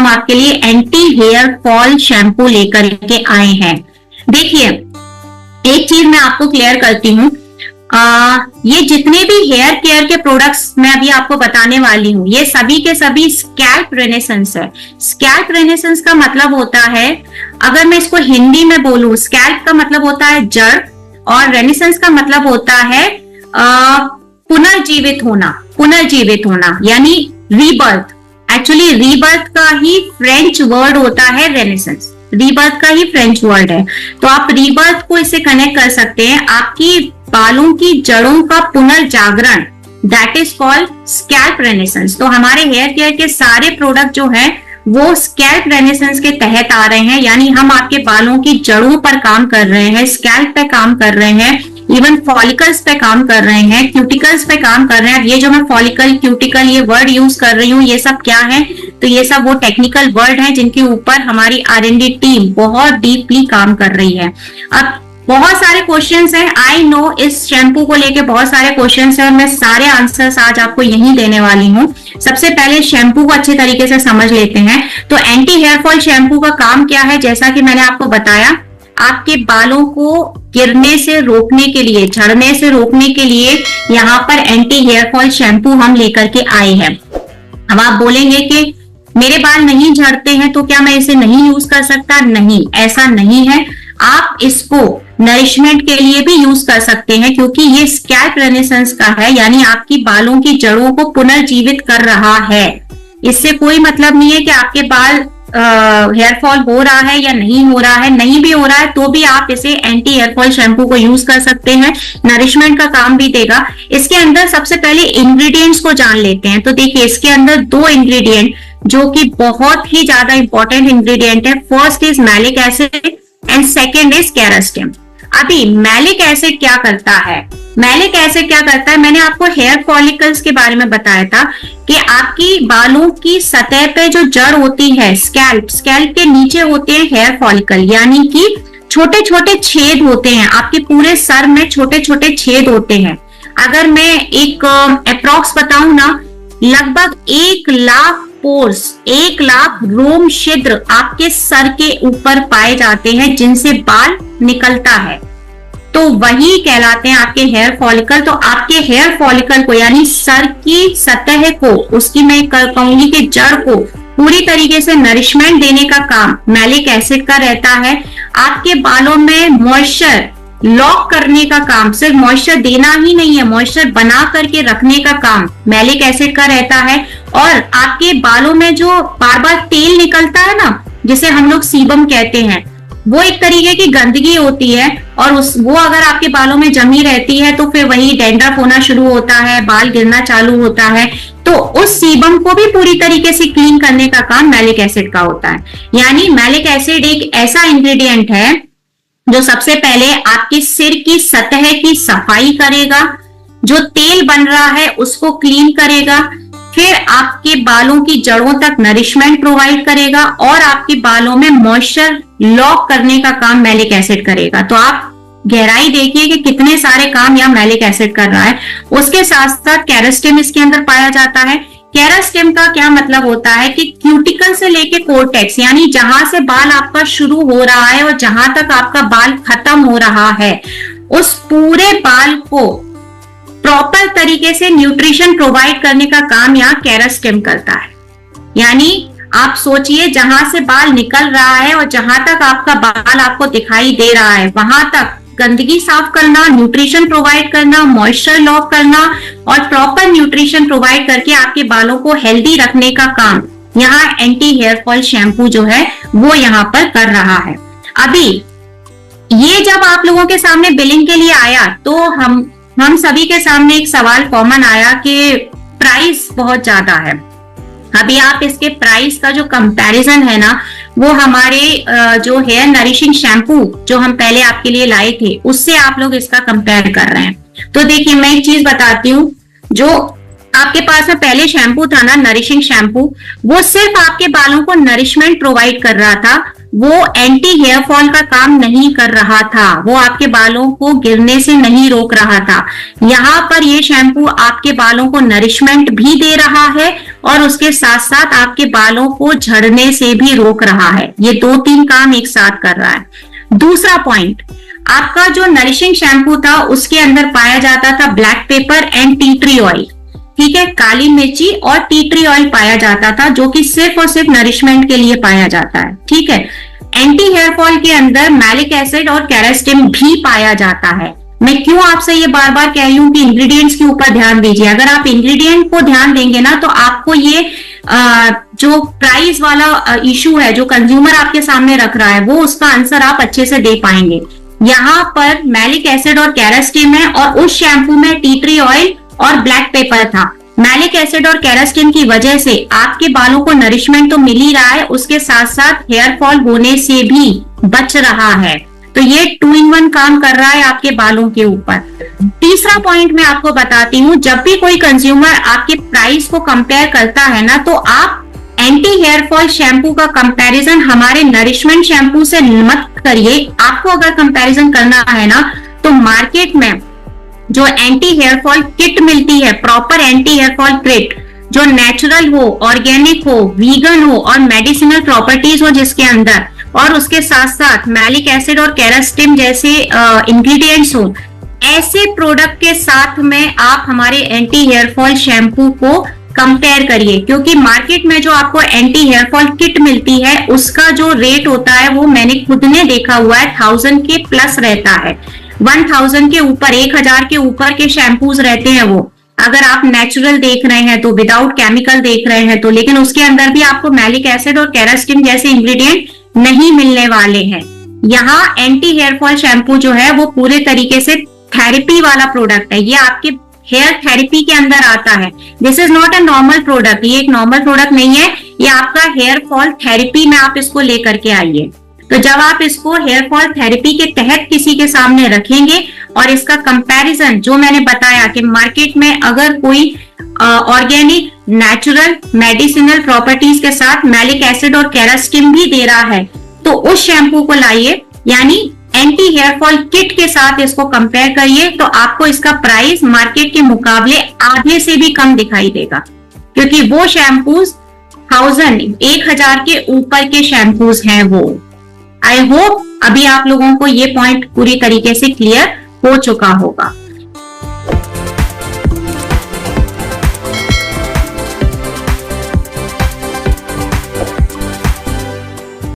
हम आपके लिए एंटी हेयर फॉल शैम्पू लेकर के आए हैं। देखिए, एक चीज मैं आपको क्लियर करती हूँ, ये जितने भी हेयर केयर के प्रोडक्ट्स मैं अभी आपको बताने वाली हूँ, ये सभी के सभी स्कैल्प रेनेसेंस है। स्कैल्प रेनेसेंस का मतलब होता है, अगर मैं इसको हिंदी में बोलूं, स्कैल्प का मतलब होता है जड़ और रेनेसेंस का मतलब होता है पुनर्जीवित होना, पुनर्जीवित होना यानी रीबर्थ। एक्चुअली रीबर्थ का ही फ्रेंच वर्ड होता है रेनेसेंस, रीबर्थ का ही फ्रेंच वर्ड है। तो आप रीबर्थ को इससे कनेक्ट कर सकते हैं, आपकी बालों की जड़ों का पुनर्जागरण, that is called scalp renaissance. तो हमारे हेयर केयर के सारे प्रोडक्ट जो है वो स्कैल्प रेनेसेंस के तहत आ रहे हैं, यानी हम आपके बालों की जड़ों पर काम कर रहे हैं, स्कैल्प पे काम कर रहे हैं, इवन फॉलिकल्स पे काम कर रहे हैं, क्यूटिकल्स पे काम कर रहे हैं। ये जो मैं फॉलिकल, क्यूटिकल ये वर्ड यूज कर रही हूँ, ये सब क्या है? तो ये सब वो टेक्निकल वर्ड हैं जिनके ऊपर हमारी R&D टीम बहुत डीपली काम कर रही है। अब बहुत सारे क्वेश्चंस हैं, आई नो इस शैम्पू को लेके बहुत सारे क्वेश्चंस हैं और मैं सारे आंसर्स आज आपको यही देने वाली हूँ। सबसे पहले शैम्पू को अच्छे तरीके से समझ लेते हैं। तो एंटी हेयर फॉल शैम्पू का काम क्या है? जैसा कि मैंने आपको बताया, आपके बालों को गिरने से रोकने के लिए, झड़ने से रोकने के लिए यहाँ पर एंटी हेयर फॉल शैम्पू हम लेकर के आए हैं। अब आप बोलेंगे कि मेरे बाल नहीं झड़ते हैं तो क्या मैं इसे नहीं यूज कर सकता? नहीं, ऐसा नहीं है। आप इसको नरिशमेंट के लिए भी यूज कर सकते हैं, क्योंकि ये स्कैल्प रेनेसेंस का है, यानी आपकी बालों की जड़ों को पुनर्जीवित कर रहा है। इससे कोई मतलब नहीं है कि आपके बाल हेयर फॉल हो रहा है या नहीं हो रहा है। नहीं भी हो रहा है तो भी आप इसे एंटी हेयर फॉल शैम्पू को यूज कर सकते हैं, नरिशमेंट का काम भी देगा। इसके अंदर सबसे पहले इंग्रेडिएंट्स को जान लेते हैं। तो देखिए, इसके अंदर 2 इंग्रेडिएंट जो कि बहुत ही ज्यादा इंपॉर्टेंट इंग्रेडिएंट है। First is malic acid and second is keratin. अभी मैलिक एसिड क्या करता है? मैलिक एसिड क्या करता है, मैंने आपको हेयर फॉलिकल्स के बारे में बताया था कि आपकी बालों की सतह पे जो जड़ होती है, स्कैल्प के नीचे होते हैं हेयर फॉलिकल, यानी कि छोटे छोटे छेद होते हैं। आपके पूरे सर में छोटे छोटे छेद होते हैं। अगर मैं एक अप्रॉक्स बताऊं ना, लगभग 1 लाख पोर्स, 1 लाख रोम छिद्र आपके सर के ऊपर पाए जाते हैं जिनसे बाल निकलता है। तो वही कहलाते हैं आपके हेयर फॉलिकल। तो आपके हेयर फॉलिकल को, यानी सर की सतह को, उसकी मैं कहूंगी कि जड़ को पूरी तरीके से नरिशमेंट देने का काम मैलिक एसिड का रहता है। आपके बालों में मॉइस्चर लॉक करने का काम, सिर्फ मॉइस्चर देना ही नहीं है, मॉइस्चर बना करके रखने का काम मैलिक एसिड का रहता है। और आपके बालों में जो बार बार तेल निकलता है ना, जिसे हम लोग सीबम कहते हैं, वो एक तरीके की गंदगी होती है और वो अगर आपके बालों में जमी रहती है तो फिर वही डैंड्रफ होना शुरू होता है, बाल गिरना चालू होता है। तो उस सीबम को भी पूरी तरीके से क्लीन करने का काम मैलिक एसिड का होता है। यानी मैलिक एसिड एक ऐसा इंग्रेडिएंट है जो सबसे पहले आपके सिर की सतह की सफाई करेगा, जो तेल बन रहा है उसको क्लीन करेगा, फिर आपके बालों की जड़ों तक नरिशमेंट प्रोवाइड करेगा और आपके बालों में मॉइस्चर लॉक करने का काम मैलिक एसिड करेगा। तो आप गहराई देखिए कि कितने सारे काम यहाँ मैलिक एसिड कर रहा है। उसके साथ साथ केरास्टिन इसके अंदर पाया जाता है। केरास्टिन का क्या मतलब होता है कि क्यूटिकल से लेके कोर्टेक्स, यानी जहां से बाल आपका शुरू हो रहा है और जहां तक आपका बाल खत्म हो रहा है, उस पूरे बाल को प्रॉपर तरीके से न्यूट्रिशन प्रोवाइड करने का काम यहाँ केरास्टिन करता है। यानी आप सोचिए, जहां से बाल निकल रहा है और जहां तक आपका बाल आपको दिखाई दे रहा है, वहां तक गंदगी साफ करना, न्यूट्रिशन प्रोवाइड करना, मॉइस्चर लॉक करना और प्रॉपर न्यूट्रिशन प्रोवाइड करके आपके बालों को हेल्दी रखने का काम यहाँ एंटी हेयर फॉल शैम्पू जो है वो यहाँ पर कर रहा है। अभी ये जब आप लोगों के सामने बिलिंग के लिए आया तो हम सभी के सामने एक सवाल कॉमन आया कि प्राइस बहुत ज्यादा है। अभी आप इसके प्राइस का जो कंपैरिजन है ना, वो हमारे जो हेयर नरिशिंग शैम्पू जो हम पहले आपके लिए लाए थे उससे आप लोग इसका कंपेयर कर रहे हैं। तो देखिए, मैं एक चीज बताती हूँ, जो आपके पास में पहले शैम्पू था ना, नरिशिंग शैम्पू, वो सिर्फ आपके बालों को नरिशमेंट प्रोवाइड कर रहा था, वो एंटी हेयर फॉल का काम नहीं कर रहा था, वो आपके बालों को गिरने से नहीं रोक रहा था। यहाँ पर ये शैम्पू आपके बालों को नरिशमेंट भी दे रहा है और उसके साथ साथ आपके बालों को झड़ने से भी रोक रहा है। ये 2-3 काम एक साथ कर रहा है। दूसरा पॉइंट, आपका जो नरिशिंग शैम्पू था उसके अंदर पाया जाता था black pepper and tea tree oil, ठीक है, काली मिर्ची और टी ट्री ऑयल पाया जाता था, जो कि सिर्फ और सिर्फ नरिशमेंट के लिए पाया जाता है, ठीक है। एंटी हेयर फॉल के अंदर मैलिक एसिड और केराटिन भी पाया जाता है। मैं क्यों आपसे ये बार बार कह रही हूँ कि इंग्रेडिएंट्स के ऊपर ध्यान दीजिए। अगर आप इंग्रेडिएंट को ध्यान देंगे ना तो आपको ये जो प्राइस वाला इशू है जो कंज्यूमर आपके सामने रख रहा है, वो उसका आंसर आप अच्छे से दे पाएंगे। यहाँ पर मैलिक एसिड और केराटिन है और उस शैम्पू में टी ट्री ऑयल और ब्लैक पेपर था। मैलिक एसिड और केराटिन की वजह से आपके बालों को नरिशमेंट तो मिल ही रहा है, उसके साथ साथ हेयर फॉल होने से भी बच रहा है। तो ये 2-in-1 काम कर रहा है आपके बालों के ऊपर। तीसरा पॉइंट मैं आपको बताती हूँ, जब भी कोई कंज्यूमर आपके प्राइस को कंपेयर करता है ना, तो आप एंटी हेयर फॉल शैम्पू का कंपैरिजन हमारे नरिशमेंट शैम्पू से मत करिए। आपको अगर कंपैरिजन करना है ना तो मार्केट में जो एंटी हेयर फॉल किट मिलती है, proper anti hair fall kit जो नेचुरल हो, ऑर्गेनिक हो, वीगन हो और मेडिसिनल प्रॉपर्टीज हो जिसके अंदर, और उसके साथ साथ मैलिक एसिड और केराटिन जैसे इंग्रेडिएंट्स हो, ऐसे प्रोडक्ट के साथ में आप हमारे एंटी हेयर फॉल शैम्पू को कंपेयर करिए। क्योंकि मार्केट में जो आपको एंटी हेयर फॉल किट मिलती है उसका जो रेट होता है वो मैंने खुद ने देखा हुआ है 1000 के प्लस रहता है। 1000 के ऊपर, 1000 के ऊपर के शैम्पूज रहते हैं वो। अगर आप नेचुरल देख रहे हैं तो, विदाउट केमिकल देख रहे हैं तो, लेकिन उसके अंदर भी आपको मैलिक एसिड और केराटिन जैसे इंग्रेडिएंट नहीं मिलने वाले हैं। यहाँ एंटी हेयर फॉल शैम्पू जो है वो पूरे तरीके से थेरेपी वाला प्रोडक्ट है, ये आपके हेयर थेरेपी के अंदर आता है। This is not a normal product, ये एक नॉर्मल प्रोडक्ट नहीं है, ये आपका हेयर फॉल थेरेपी में आप इसको लेकर के आइए। तो जब आप इसको हेयर फॉल थेरेपी के तहत किसी के सामने रखेंगे और इसका कंपैरिजन जो मैंने बताया कि मार्केट में अगर कोई ऑर्गेनिक, नेचुरल, मेडिसिनल प्रॉपर्टीज के साथ मैलिक एसिड और केराटिन भी दे रहा है तो उस शैम्पू को लाइए, यानी एंटी हेयर फॉल किट के साथ इसको कंपेयर करिए, तो आपको इसका प्राइस मार्केट के मुकाबले आधे से भी कम दिखाई देगा। क्योंकि वो शैम्पूज 1000 के ऊपर के शैम्पूज हैं वो। आई होप अभी आप लोगों को ये पॉइंट पूरी तरीके से क्लियर हो चुका होगा।